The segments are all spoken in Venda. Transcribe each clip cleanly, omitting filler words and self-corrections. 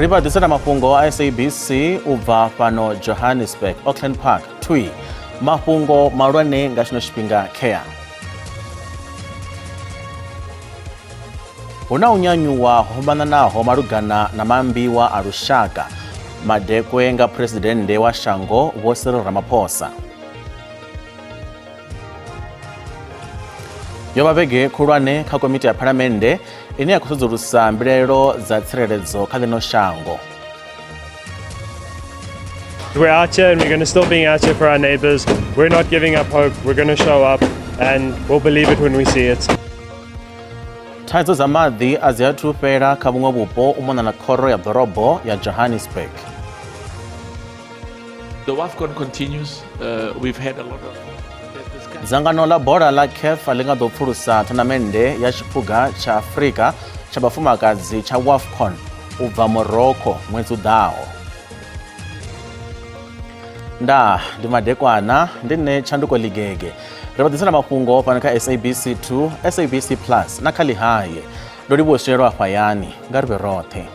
Rivadisana mafhungo a SABC ubva pano Johannesburg, Auckland Park, Twi. Mafhungo malwane nga chino tshifhinga kea. Huna unyanyuwa hombananaho malugana na mambiwa a lushaka madekwe nga presidente wa shango Vho Cyril Ramaphosa. Yo vhege khulwane kha komiti ya phalamennde ine ya khou sedzulusa mbilaelo za tsireledzo kha ḽino shango. We're out here and we're going to still be out here for our neighbours. We're not giving up hope. We're going to show up and we'll believe it when we see it. Thaidzo za maḓi a dzi athu fhela kha vhuṅwe vhupo u mona na khoro ya ḓorobo ya Johannesburg. The WAFCON continues. We've had a lot of Dzangano la bola la CAF ḽi nga ḓo pfulusa thonamennde ya tshiphuga tsha Afrika tsha vhafumakadzi tsha WAFCON u bva Morocco ṅwedzi u ḓaho. Ndi madekwana ndi nne Tshanduko Ligege. Ri vha ḓisela mafhungo fhano kha SABC 2, SABC Plus na kha Lihaye. Ndo livhuwa hayani nga ri vhe roṱhe.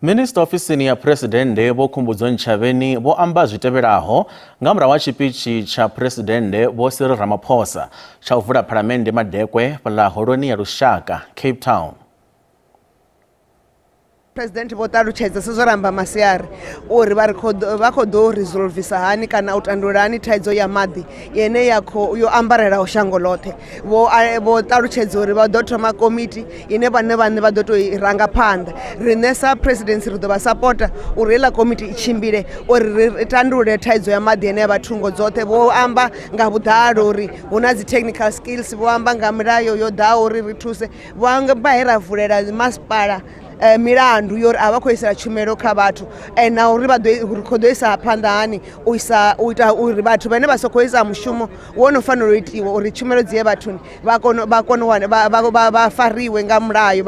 Minister ofisini ya Presidente Vho Khumbudzo Ntshavheni vho amba zwi tevhelaho nga murahu ha tshipitshi tsha Presidente Vho Cyril Ramaphosa tsha u vula phalamennde madekwe fhaḽa holoni ya lushaka Cape Town. President vho ṱalutshedza sa zwo ramba masiari uri vha khou ḓo resolvisa hani kana u tandulula hani thaidzo ya maḓi yene yo ambarelaho shango ḽoṱhe. Vho ṱalutshedza uri vha ḓo thoma komiti ine vhane vha ḓo tou i ranga phanḓa. Riṋe sa presidency ri ḓo vha sapota uri heiḽa komiti i tshimbile uri ri tandulule thaidzo ya maḓi yene ya vha thungo dzoṱhe. Vho amba nga vhuḓalo uri hu na dzi technical skills, vho amba nga milayo yo ḓaho uri ri thuse, vho amba he ra vulela masipala milandu yori a vha khou isela tshumelo kha vhathu na uri vha khou ḓo isa phanḓa hani u ita uri vhathu vhane vha sokou isa mushumo wo no fanela u itiwa uri tshumelo dzi ye vhathuni vha kone u wana vha fariwe nga mulayo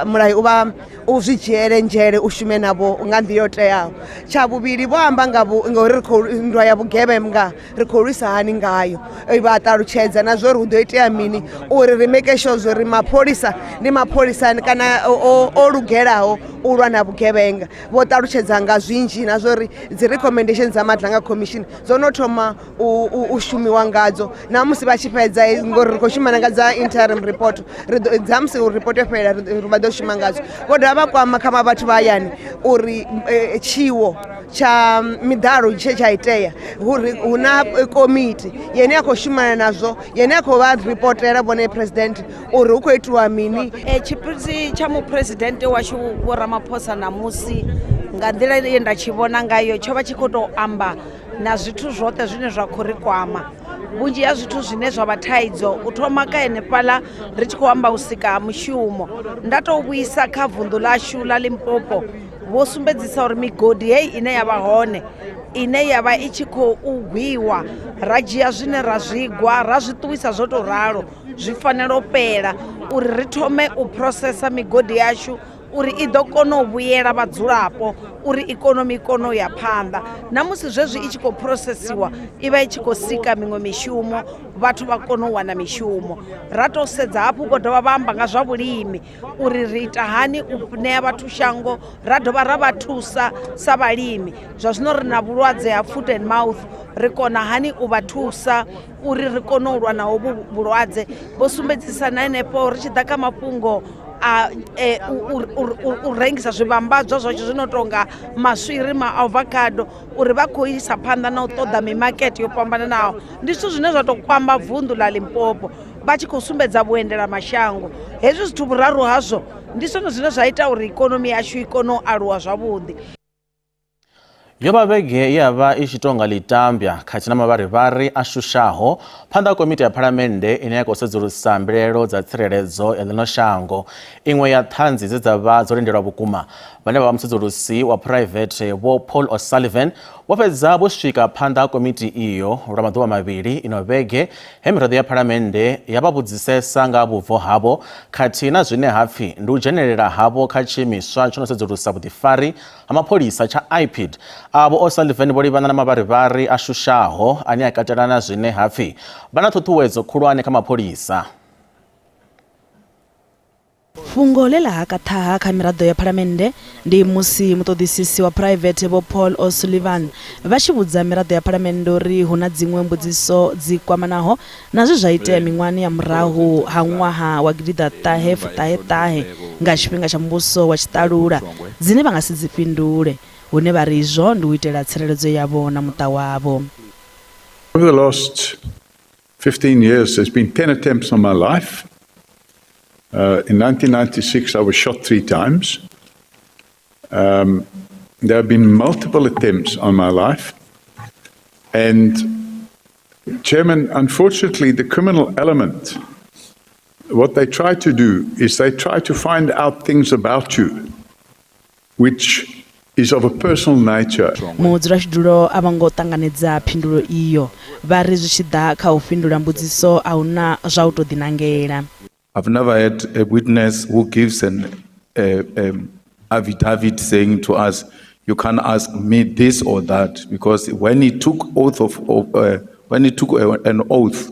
mulayo u zwi dzhiele nzhele u shume navho nga nḓila yo teaho. Tsha vhuvhili vho amba ngauri nndwa ya vhugevhenga ri khou lwisa hani ngayo, vha ṱalutshedza na zwo ri hu ḓo itea mini uri ri make sure zwo mapholisa ndi mapholisa kana o lugelaho u lwa na vhugevhenga. Vho ṱalutshedza nga zwinzhi na zwo ri dzi recommendations dza Madlanga Commission dzo no thoma u shumiwa ngadzo na musi vha tshi fhedza ngori ri khou shumana nga dza interim report dza musi report yo fhela ri vha ḓo shuma ngadzo. Vho dovha vha kwama kha vhathu vha hayani uri tshiwo tsha miḓalo tshe tsha itea uri hu na komiti yene ya khou shumana nazwo yene ya khou vha ripotela vhone president uri hu khou itiwa mini. Tshipitshi tsha mupresidente washu Vho Ramaphosa namusi nga nḓila ye nda tshi vhona ngayo tsho vha tshi khou tou amba na zwithu zwoṱhe zwine zwa khou ri kwama. Vhunzhi ha zwithu zwine zwa vha thaidzo u thoma ka henefhaḽa ri tshi khou amba u sika ha mushumo. Nda tou vhuisa kha vunḓu ḽashu ḽa Limpopo vho sumbedzisa uri migodi heyi ine ya vha hone ine ya vha i tshi khou gwiwa ra dzhia zwine ra zwi gwa ra zwi ṱuwisa zwo tou ralo zwi fanela u fhela uri ri thome u processa migodi yashu uri i ḓo kona u vhuyela vhadzulapo uri ikonomi i kone u ya phanḓa. Na musi zwezwi i tshi khou processiwa i vha i tshi khou sika miṅwe mishumo vhathu vha kone u wana mishumo. Ra tou sedza hafhu vho dovha vha amba nga zwa vhulimi uri ri ita hani u ṋea vhathu shango ra dovha ra vha thusa sa vhalimi. Zwa zwino ri na vhulwadze ha foot and mouth ri kona hani u vha thusa uri ri kone u lwa na hovhu vhulwadze. Vho sumbedzisa na henefho ri tshi ḓa kha mafhungo u rengisa zwivhambadzwa zwatsho zwi no tonga maswiri avocado uri vha khou isa phanḓa na u ṱoḓa mimakete yo fhambananaho. Ndi zwithu zwine zwa tou kwamba vunḓu ḽa Limpopo vha tshi khou sumbedza vhuendela mashango. Hezwi zwithu vhuraru hazwo ndi zwone zwine zwa ita uri ikonomi yashu i kone u aluwa zwavhuḓi. Yo vha vhege ya vha i tshi tonga ḽitambya khathihi na mavharivhari a shushaho phanḓa ha komiti ya phalamennde ine ya khou sedzulusa mbilaelo dza tsireledzo ya ḽino shango. Iṅwe ya ṱhanzi dze dza vha dzo lindelwa vhukuma vhane vha vha musedzulusi wa private Vho Paul O'Sullivan wo fhedza vho swika phanḓa ha komiti iyo lwa maḓuvha mavhili ino vhege he miraḓo ya phalamennde ya vha vhudzisesa nga vhubvo havho khathihi na zwine hapfi ndi u dzhenelela havho kha tshiimiswa tsho no sedzulusa vhuḓifari ha mapholisa tsha IPID. Avho O'Sullivan vho livhana na mavharivhari a shushaho ane a katela na zwine hapfi vha na ṱhuṱhuwedzo khulwane kha mapholisa. Fungo ḽe ḽa haka ṱhaha kha miraḓo ya phalamennde ndi musi muṱoḓisisi wa private vho Paul O'Sullivan vha tshi vhudza miraḓo ya phalamennde uri hu na dziṅwe mbudziso dzi kwamanaho na zwe zwa itea miṅwahani ya murahu ha ṅwaha wa gidi ḓaṱahe fuṱahe nga tshifhinga tsha muvhuso wa tshiṱalula dzine vha nga si dzi fhindule hune vha ri izwo ndi u itela tsireledzo yavho na muṱa wavho. Over the last 15 years there's been 10 attempts on my life. In 1996, I was shot 3 times. There have been multiple attempts on my life. And, Chairman, unfortunately, the criminal element, what they try to do is they try to find out things about you, which is of a personal nature. Mudzulatshidulo a vho ngo ṱanganedza phindulo iyo vha ri zwi tshi ḓa kha u fhindula mbudziso a hu na zwa u tou ḓinangela. I've never had a witness who gives an affidavit saying to us, you can't ask me this or that, because when he took an oath,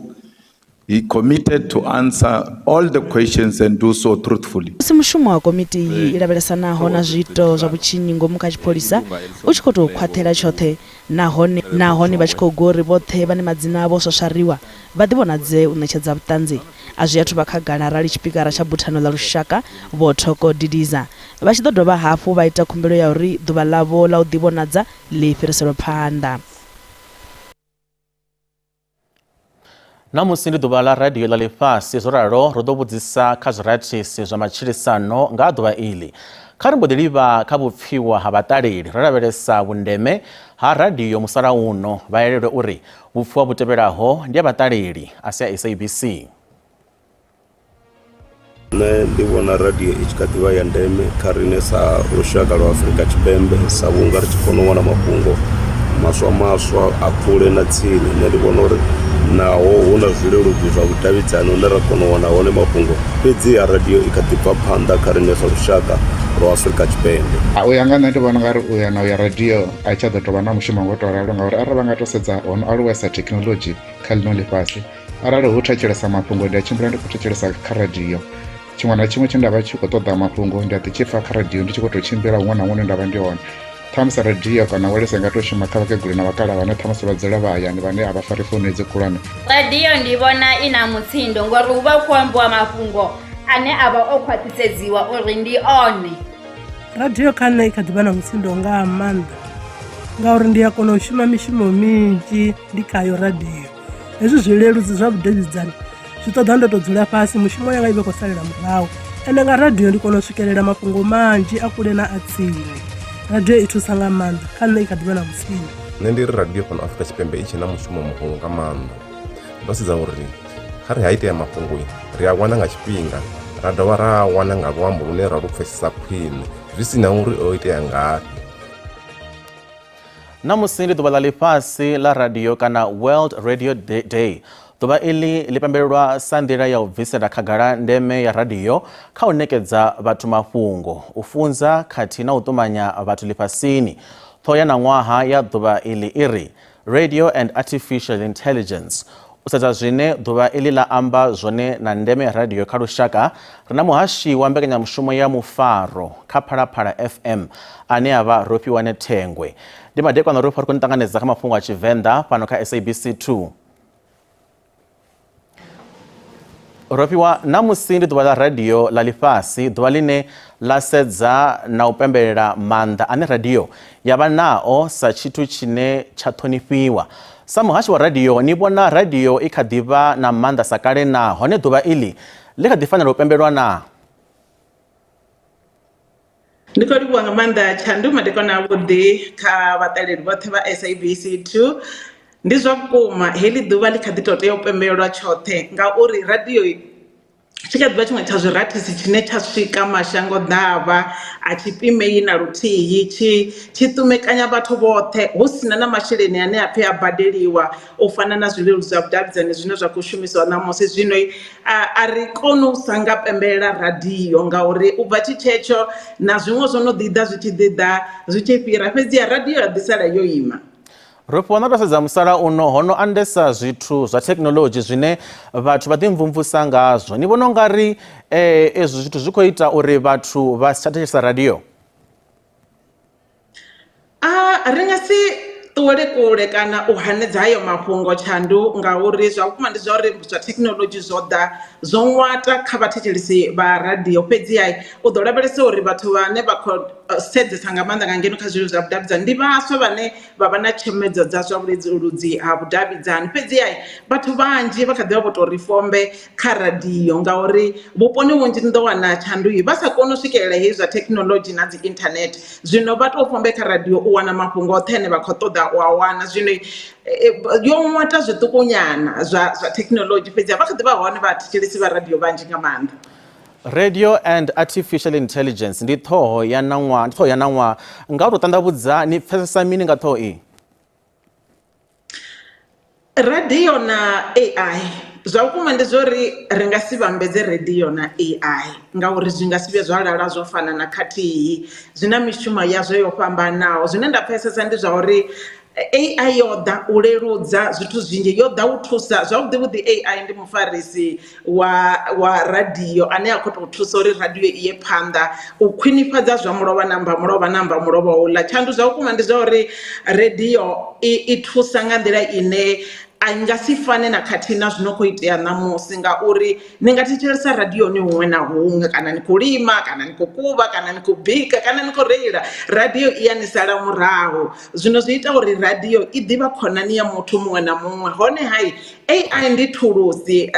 he committed to answer all the questions and do so truthfully. Musi mushumo wa komiti iyi i lavhelesanaho na zwiito zwa vhutshinyi ngomu kha tshipholisa u tshi khou tou khwaṱhela tshoṱhe nahone vha tshi khou gori vhoṱhe vhane madzina avho swaswariwa vha ḓivhonadze u ṋetshedza vhuṱanzi a zwi athu vha khagala arali tshipikara tsha buthano ḽa lushaka vho Thoko Didiza vha tshi ḓo dovha hafhu vha ita khumbelo ya uri ḓuvha ḽavho ḽa u ḓivhonadza ḽi fhiriselwe phanḓa. Namusi ndi ḓuvha ḽa radio ḽa ḽifhasi zwo ralo ro ḓo vhudzisa kha zwiratisi zwa matshilisano nga ḓuvha iḽi. Kha ri mbo ḓi livha kha vhupfiwa ha vhaṱaleli ro lavhelesa vhundeme ha radio musalauno vha elelwe uri vhupfiwa vhu tevhelaho ndi ha vhaṱaleli a si a SABC. Nṋe ndi vhona radio i tshi kha ḓivha ya ndeme kha riṋe sa lushaka lwa Afrika Tshipembe sa vhunga ri tshi kona u wana mafhungo maswa a kule na tsini. Nṋe ndi vhona uri naho hu na zwileludzi zwa vhudavhidzani hune ra kona u wana hone mafhungo fhedzi ya radio i kha ḓi bva phanḓa kha riṋe sa lushaka lwa Afrika Tshipembe. U ya nga nṋe ndi vhona ungari u ya na u ya radio a i tsha ḓo tou vha na mushumo ngo tou ralo ngauri arali vha nga tou sedza ho no aluwesa thekhinolodzhi kha ḽino ḽifhasi arali hu thetshelesa mafhungo ndi a tshimbila ndi khou thetshelesa kha radio. Tshiṅwe na tshiṅwe tshe nda vha tshi khou ṱoḓa mafhungo ndi a ḓi tshi pfa kha radio ndi tshi khou tou tshimbila huṅwe na huṅwe nda vha ndi hone. Ṱhamusi radio kana welesa nga tou shuma kha vhakegulu na vhakalaha vhane ṱhamusi vha dzula vha hayani vhane a vha fari founu hedzi khulwane. Radio ndi vhona i na mutsindo ngori hu vha khou ambiwa mafhungo ane a vha o khwaṱhisedziwa uri ndi one. Radio kha nṋe i kha ḓi vha na mutsindo nga maanḓa ngauri ndi a kona u shuma mishumo minzhi ndi khayo radio. Hezwi zwileludzi zwa vhudavhidzani zwi ṱoḓa ndo tou dzula fhasi mushumo yanga i vha khou salela murahu ende nga radio ndi kona u swikelela mafhungo manzhi a kule na a tsini. Radio i thusa nga maanḓa kha nṋe i kha ḓi vha na mutsindo. Nṋe ndi ri radio fhano Afrika Tshipembe i tshi na mushumo muhulu nga maanḓa ndo sedza uri kha ri ha itea mafhungo ri a wana nga tshifhinga ra dovha ra wana nga luambo lune ra lu pfesesa khwine zwi si na uri o itea ngafhi. Namusi ndi ḓuvha ḽa ḽifhasi ḽa radio kana World Radio Day. Ḓuvha iḽi ḽi pembelelwa sa nḓila ya u bvisela khagala ndeme ya radio kha u nekedza vhathu mafhungo, u funza khathihi na u ṱumanya vhathu ḽifhasini. Ṱhoho ya ṋaṅwaha ya ḓuvha iḽi iri Radio and Artificial Intelligence. U sedza zwine ḓuvha iḽi ḽa amba zwone na ndeme ya radio kha lushaka, ri na muhashi wa mbekanyamushumo ya Mufaro kha Phalaphala FM ane a vha Rofhiwane Thengwe. Ndi madekwana ro fariko ni ṱanganedza kha mafhungo a Tshivenḓa fhano kha SABC 2. Rofhiwa, namusi ndi ḓuvha ḽa radio ḽa ḽifhasi, ḓuvha ḽine ḽa sedza na u pembelela maanḓa ane radio ya vha nao sa tshithu tshine tsha ṱhonifhiwa. Sa muhashi wa radio, ni vhona radio i kha ḓi vha na maanḓa sa kale na hone ḓuvha iḽi ḽi kha ḓi fanela u pembelwa na? Ndi khou livhuwa nga maanḓa Tshandu, madekwana avhuḓi kha vhaṱaleli vhoṱhe vha SABC 2. Ndi zwa vhukuma heḽi ḓuvha ḽi kha ḓi tou tea u pembelelwa tshoṱhe ngauri radio tshi kha ḓivha tshiṅwe tsha zwirathisi tshine tsha swika mashango ḓavha a tshi pimei na luthihi tshi ṱumekanya vhathu vhoṱhe hu sina na masheleni ane a pfhi a badeliwa u fana na zwileludzi zwa vhudavhidzani zwine zwa khou shumisiwa ṋamusi. Zwino a ri kone u sa nga pembelela radio ngauri u bva tshetsho na zwiṅwe zwo no ḓi ḓa zwi tshi ḓi ḓa zwi tshi fhira, fhedziha radio ya ḓi sala yo ima. Ro fhiwa na tou sedza musalauno ho no andesa zwithu zwa thekhinolodzhi zwine vhathu vha ḓimvumvusa ngazwo. Ni vhona u nga ri ezwo zwithu zwi khou ita uri vhathu vha si tsha thetshelesa radio? Ri nga si ṱuwele kule kana u hanedza hayo mafhungo Tshandu ngauri zwa vhukuma ndi zwa uri zwa thekhinolodzhi zwo ḓa zwo ṅwata kha vhathetshelesi vha radio. Fhedziha u ḓo lavhelesa uri vhathu vhane vha khou sedzesa nga maanḓa nga ngeno kha zwileludzi zwa vhudavhidzani ndi vhaswa vhane vha vha na tshomedzo dza zwa vhuleludzi ha vhudavhidzani. Fhedziha vhathu vhanzhi vha kha ḓivha vho tou ri fombe kha radio ngauri vhuponi vhunzhi ni ḓo wana Tshandu vha sa koni u swikelela hezwi zwa thekhinolodzhi na dzi internet. Zwino vha tou fombe kha radio u wana mafhungo oṱhe ane vha khou ṱoḓa u a wana. Zwino yo ṅwata zwiṱukunyana zwa thekhinolodzhi, fhedziha vha kha ḓivha hone vhathetshelesi vha radio vhanzhi nga maanḓa. Radio and artificial intelligence ndi ṱhoho ya ṋaṅwaha nga u tou ṱanḓavhudza ni pfesesa mini nga ṱhoho iyi? Radio na AI zwa vhukuma ndi zwo ri ri nga si vhambedze radio na AI ngauri zwi nga si vhe zwa lala zwo fana na khathihi, zwi na mishumo yazwo yo fhambanaho. Zwine nda pfesesa ndi zwa uri AI yo ḓa u leludza zwithu zwinzhi, yo ḓa u thusa zwavhuḓi vhuḓi. AI ndi mufarisi wa radio ane a khou tou thusa uri radio i ye phanḓa u khwinifhadza zwa mulovha namba mulovha uḽa. Tshandu zwa vhukuma ndi zwa uri radio i thusa nga nḓila ine a nga si fane na khathihi na zwino khou itea ṋamusi ngauri ni nga thetshelesa radioni huṅwe na huṅwe, kana ni khou lima, kana ni khou kuvha, kana ni khou bika, kana ni khou reila, radio i ya ni sala murahu. Zwino zwi ita uri radio i ḓivha khonani ya muthu muṅwe na muṅwe. Hone AI ndi thulusi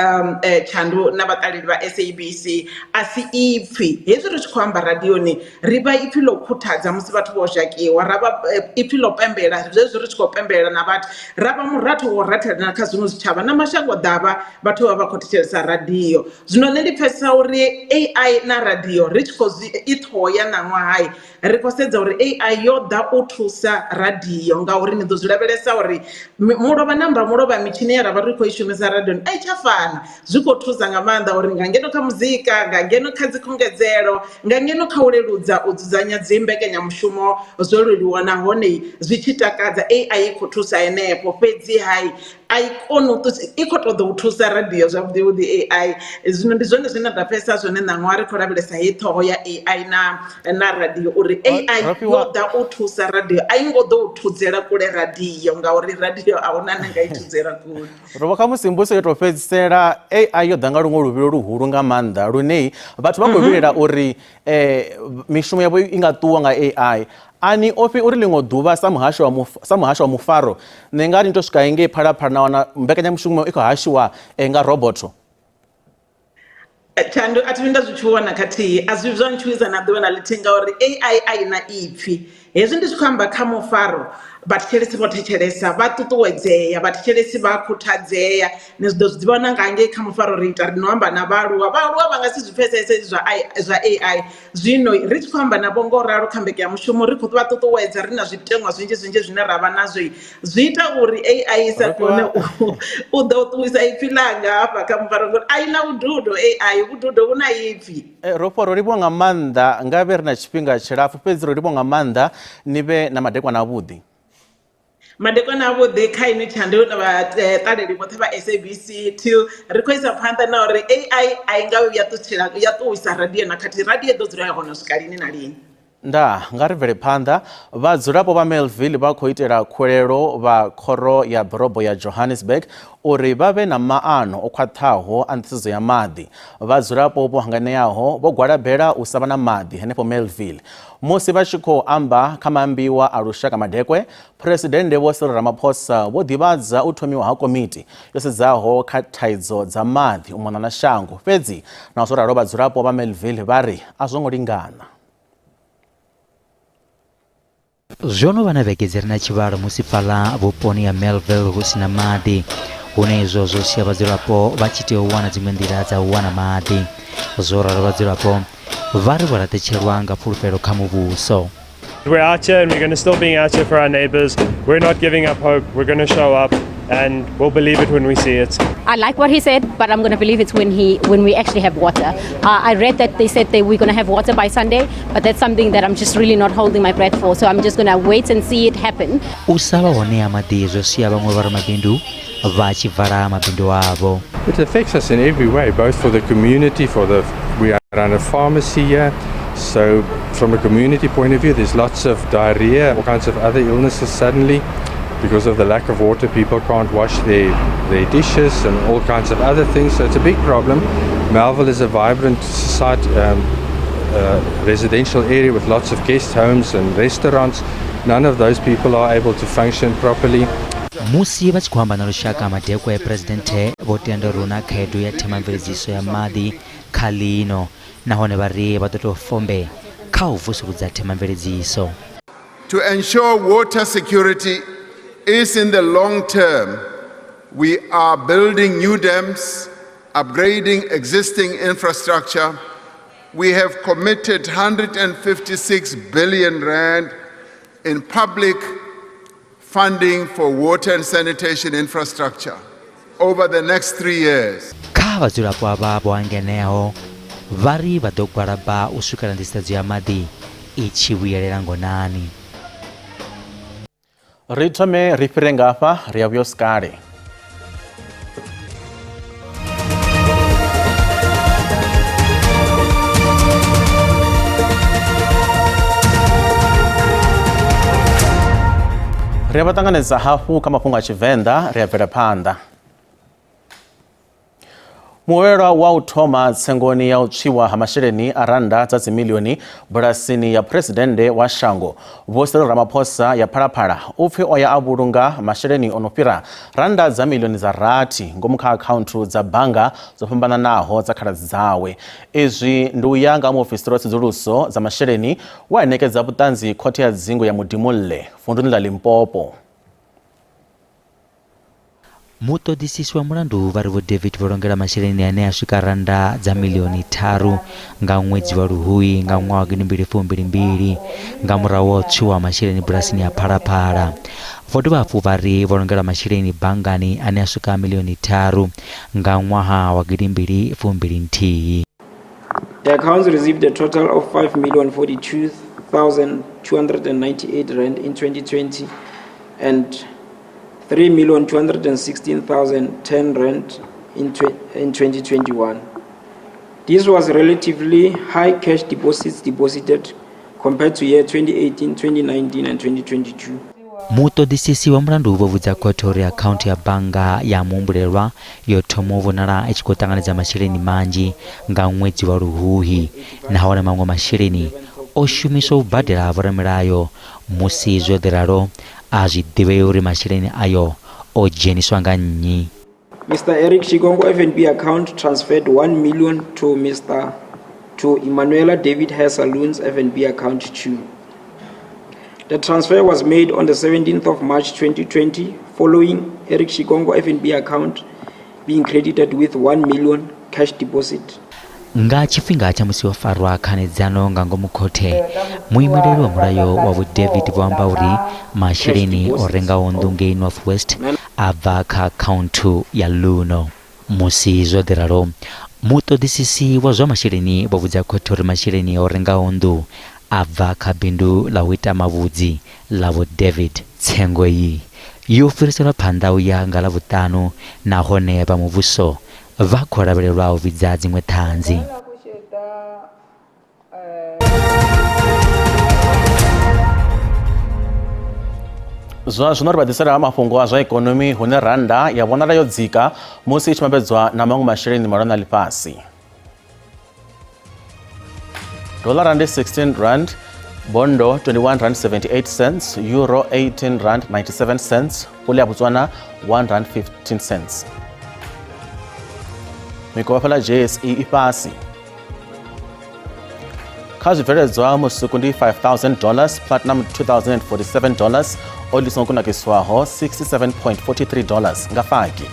Tshandu na vhaṱaleli vha SABC a si ipfhi. Hezwi ri tshi khou amba radioni ri vha ipfhi ḽo khuthadza musi vhathu vho zhakiwa, ra vha ipfhi ḽo pembela zwezwi ri tshi khou pembelela na vhathu, ra vha muratho wo rathela na kha zwiṅwe zwitshavha na mashango ḓavha vhathu vha khou thetshelesa radio. Zwino nṋe ndi pfesesa uri AI na radio ri tshi khou i ṱhoho ya ṋaṅwaha ri khou sedza uri AI yo ḓa u thusa radio ngauri ni ḓo zwi lavhelesa uri mulovha namba mulovha mitshini ya ra vha ri khou i shumisa radioni a i tsha fana. Zwi khou thusa nga maanḓa uri nga ngeno kha muzika, nga ngeno kha dzikhungedzelo, nga ngeno kha u leludza u dzudzanya dzi mbekanyamushumo zwo leluwa nahone zwi tshi takadza. AI i khou thusa henefho, fhedziha i khou ṱoḓa u thusa radio zwavhuḓi vhuḓi AI. Zwino ndi zwone zwine nda pfesesa zwone ṋaṅwaha ri khou lavhelesa hei ṱhoho ya AI na radio uri AI yo ḓa u thusa radio, a i ngo ḓo u thudzela kule radio ngauri radio a huna ne nga i thudzela kule. Ro vha kha musi mbuso yo tou fhedzisela AI yo ḓa nga luṅwe luvhilo luhulu nga maanḓa lune vhathu vha khou vhilela uri mishumo yavho i nga ṱuwa nga AI. Ani ofhi uri ḽiṅwe ḓuvha sa muhasho wa mufaro ni nga ri ni tou swika ngei Phalaphala na wana mbekanyamushumo i khou hashiwa nga roboto? Tshandu a thi nda zwi tshi vhona khathihi, a zwi zwa ntshuwisa na ḓuvha na ḽithihi ngauri AI a i na ipfhi. Hezwi ndi tshi khou amba kha mufaro vhathetshelesi vho thetshelesa, vha ṱuṱuwedzea, vhathetshelesi vha khuthadzea. Ni zwi ḓo zwi ḓivha na nga ngei kha mufaro ri ita ri no amba na vhaaluwa vha nga si zwi pfesese zwa AI. Zwino ri tshi khou amba navho ngo ralo kha mbekanyamushumo ri khou vha ṱuṱuwedza, ri na zwiteṅwa zwinzhi zwine ra vha nazwo. Zwi ita uri AI i sa kone u ḓo ṱuwisa ipfhi ḽanga hafha kha mufaro ngori a i na vhududo. AI vhududo vhu na ipfhi. Ro livhuwa nga maanḓa nga vhe ri na tshifhinga tshilapfu, fhedzi ro livhuwa nga maanḓa ni vhe na madekwana avhuḓi. Madekwana avhuḓi kha ini Tshandu na vhaṱaleli vhoṱhe vha SABC 2 ri khou isa phanḓa na uri AI a i nga ya ṱuwisa radio na khathihi radio ḓo dzula ya hone swika lini na lini. Nda nga ri bvele phanḓa. Vhadzulapo vha Melville vha khou itela khuwelelo vha khoro ya ḓorobo ya Johannesburg uri vha vhe na maano o khwaṱhaho a nḓisedzo ya maḓi. Vhadzulapo vho hanganeaho vho gwalabela u sa vha na maḓi henefho Melville. Musi vha tshi khou amba kha maambiwa a lushaka madekwe, Phuresidennde Vho Cyril Ramaphosa vho ḓivhadza u thomiwa ha komiti yo sedzaho kha thaidzo dza maḓi u mona na shango. Fhedzi na zwo ralo vhadzulapo vha Melville vha ri a zwo ngo lingana. Zwo no vha na vhege dzi re na tshivhalo musi fhaḽa vhuponi ha Melville hu si na maḓi. hunezo zosiya vhadzulapo vha tshi tea u wana dziṅwe nḓila dza u wana maḓi. Zwo ralo vhadzulapo vari vho laṱetshelwa nga pfulufhelo kha muvhuso. We're out here and we're going to still be out here for our neighbors. We're not giving up hope. We're going to show up and we'll believe it when we see it. I like what he said, but I'm going to believe it when we actually have water. I read that they said that we're going to have water by Sunday, but that's something that I'm just really not holding my breath for. So I'm just going to wait and see it happen. Usava honea maḓi zosiya vhaṅwe vha ramabindu vha tshi vala mabindu avho. It affects us in every way, both for the community, we run a pharmacy here. So from a community point of view, there's lots of diarrhea, all kinds of other illnesses suddenly. Because of the lack of water, people can't wash their dishes and all kinds of other things. So it's a big problem. Melville is a vibrant residential area with lots of guest homes and restaurants. None of those people are able to function properly. Musi vha tshi khou amba na lushaka madekwa ya presidente vho tendelana khaedu ya themamveledziso ya maḓi kha ḽino nahone vha ri vha ḓo tou fombe kha u vusuludza themamveledziso. To ensure water security is in the long term, we are building new dams, upgrading existing infrastructure. We have committed 156 billion rand in public funding for water and sanitation infrastructure over the next 3 years. Kha vhadzulapo avha vho angeneho vha ri vha ḓo gwalaba u swikela nḓisedzo ya maḓi I tshi vhuyelela ngonani. Ri thome ri fhire ngafha ri ya vhuyo skale. Ri ya vhaṱanganedza hafhu kha mafhungo a Tshivenḓa ri ya bvela phanḓa. Muhwelwa wa u thoma tsengoni ya u tswiwa ha masheleni a randa dza dzimilioni bulasini ya presidennde wa shango Vho Cyril Ramaphosa ya Phalaphala upfi o ya a vhulunga masheleni ono fhira randa dza milioni dza rathi ngomu kha akhaunthu dza bannga dzo fhambananaho dza khaladzi dzawe. Izwi ndi u ya nga muofisiri wa tsedzuluso dza masheleni wa ṋekedza vhuṱanzi khothe ya dzingu ya Mudimulle vunḓuni ḽa Limpopo. Muṱoḓisisi wa mulandu vha ri Vho David vho longela masheleni ane a swika randa dza milioni 3 nga ṅwedzi wa Luhuhi nga ṅwaha wa 2022 nga murahu wa u tswiwa masheleni bulasini ya Phalaphala. Vho dovha hafhu vha ri vho longela masheleni banngani ane a swika milioni 3 nga ṅwaha wa 2021. The accounts received a total of 5,042,298 rand in 2020 and 3,216,010 rand in 2021. This was relatively high cash deposits deposited compared to year 2018, 2019 and 2022. Muṱoḓisisi wa mulandu vho vhudza khothe uri akhaunthu ya bannga ya muhumbulelwa yo thoma u vhonala I tshi khou ṱanganedza masheleni manzhi nga ṅwedzi wa Luhuhi nahone maṅwe masheleni o shumiswa u badela vhoramilayo musi zwo ḓi ralo a zwi ḓivhei uri masheleni ayo o dzheniswa nga nnyi. Mr. Eric Shigongo FNB account transferred 1 million to Emanuela David Hair Saloons FNB account 2. The transfer was made on the 17th of March 2020 following Eric Shigongo FNB account being credited with 1 million cash deposit. Nga tshifhinga tsha musi wo farwa khanedzano nga ngomu khothe muimeleli wa mulayo wa Vho David vho amba uri masheleni o rengaho nnḓu ngei North West a bva kha akhaunthu ya Luno. Musi zwo ḓi ralo muṱoḓisisi wa zwa masheleni vho vhudza khothe uri masheleni o rengaho nnḓu a bva kha bindu ḽa u ita mavhudzi ḽa Vho David. Tsengo iyi yo fhiriselwa phanḓa u ya nga Ḽavhuṱanu nahone vha muvhuso vha khou lavhelelwa u vhidza dziṅwe ṱhanzi. Zwino ri vhaḓisela mafhungo a zwa ikonomi hune randa ya vhonala yo dzika musi I tshi vhambedzwa na maṅwe masheleni malwana na ḽifhasi. Dollar rand 16 rand, bondo 21 rand 78 cents, euro 18 rand 97 cents, pula ya Botswana 1 rand 15 cents. Mikovha JSE I fhasi. Kha zwibveledzwa musuku ndi $5,000, platinum $2,047, oil songo kunakiswaho $67.43 nga faki.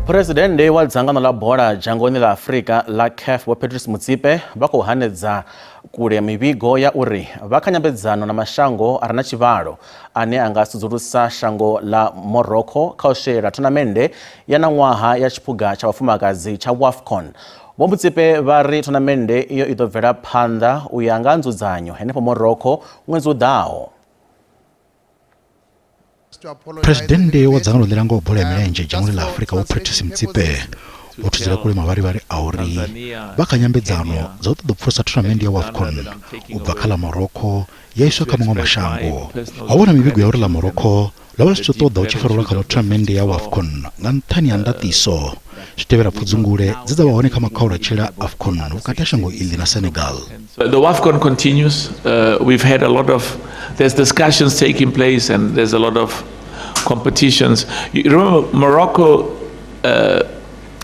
Presidente wa dzangano la bola dzhangoni la Afrika la CAF wa Patrice Motsepe va khou hanedza kule mivhigo ya uri va kha nyambedzano na mashango a re na tshivhalo ane a nga sudzulusa shango la Morocco kha u shela thonamende ya ṅwaha ya tshiphuga tsha vhafumakadzi tsha WAFCON. Vho Motsepe vha ri thonamende iyo i ḓo bvela phanḓa u ya nga nzudzanyo henefho Morocco ṅwedzi u ḓaho. Presidente wa dzangano ḽi langaho bola ya milenzhe dzhangoni la Afrika wa Patrice Motsepe o thudzela kule mavharivhari a uri vha kha nyambedzano dza u ṱoḓa u pfulusa thonamende ya WAFCON u bva kha ḽa Morocco ya iswa kha maṅwe mashango. Ho vha na mivhigo ya uri ḽa Morocco ḽo vha zwi tshi ṱoḓa u tshi farelwa kha thonamende ya WAFCON nga nṱhani ha ndaṱiso zwi tevhela pfudzungule dze dza vha hone kha makhaula tshela AFCON vhukati ha shango iḽi na Senegal. The WAFCON continues. We've had a lot of, there's discussions taking place and there's a lot of competitions. You remember Morocco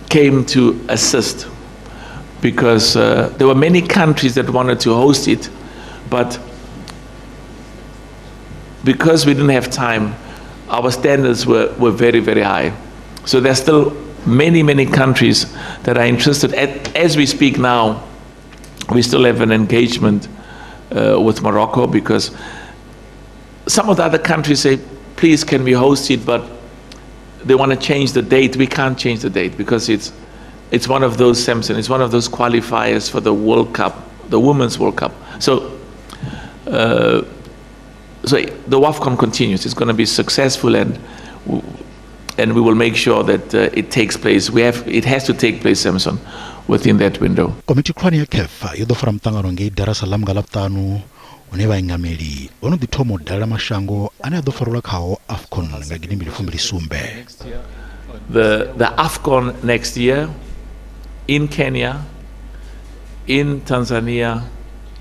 came to assist because there were many countries that wanted to host it, but because we didn't have time, our standards were very, very high. So there's still many countries that are interested. As we speak now, we still have an engagement with Morocco because some of the other countries say, please, can we host it? But they want to change the date. We can't change the date because it's one of those, Samson, it's one of those qualifiers for the World Cup, the Women's World Cup. So the WAFCON continues. It's going to be successful and we will make sure that it takes place. It has to take place, Samson, within that window. Komiti khulwane ya CAF yo ḓo fara muṱangano ngei Dar es Salaam nga ḽavhuṱanu une vhaingameli vho no ḓi thoma u dalela mashango ane a ḓo farelwa khaho AFCON nga 2027. The AFCON next year in Kenya, in Tanzania,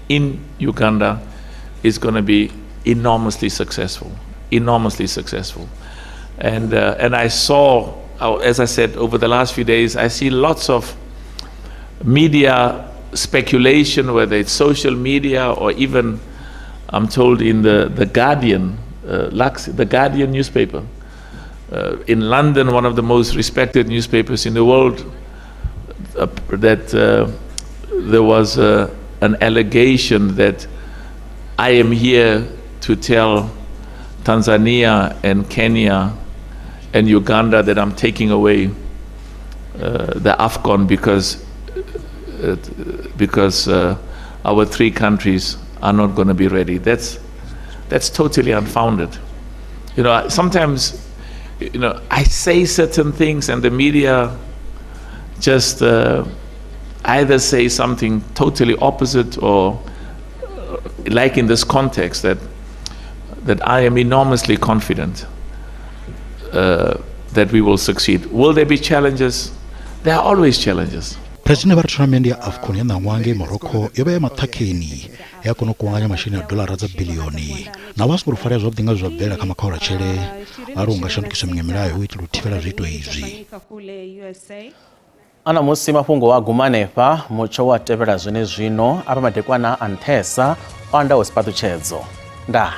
in Uganda is going to be enormously successful. And I saw, as I said, over the last few days, I see lots of media speculation, whether it's social media or even, I'm told, in the Guardian, the Guardian newspaper. In London, one of the most respected newspapers in the world, that there was an allegation that I am here to tell Tanzania and Kenya and Uganda that I'm taking away the AFCON because our three countries are not going to be ready. That's totally unfounded. You know, sometimes, you know, I say certain things and the media just either say something totally opposite or like in this context that I am enormously confident that we will succeed. Will there be challenges? There are always challenges. President wa thonamende ya AFCON ya ṋaṅwaha Morocco yo vha ya maṱhakheni ya kona u kuvhanganya masheleni a doḽara dza biḽioni na vha songo farea zwavhuḓi nga zwa bvela kha makhaula tshele a ri unga shandukiswa miṅwe milayo u itela u thivhela zwiito izwi. Ana musi mafhungo a guma hanefha mutsho wa tevhela zwene zwino a vha madekwana a nṱhesa o andaho siphaṱutshedzo. Ndaa.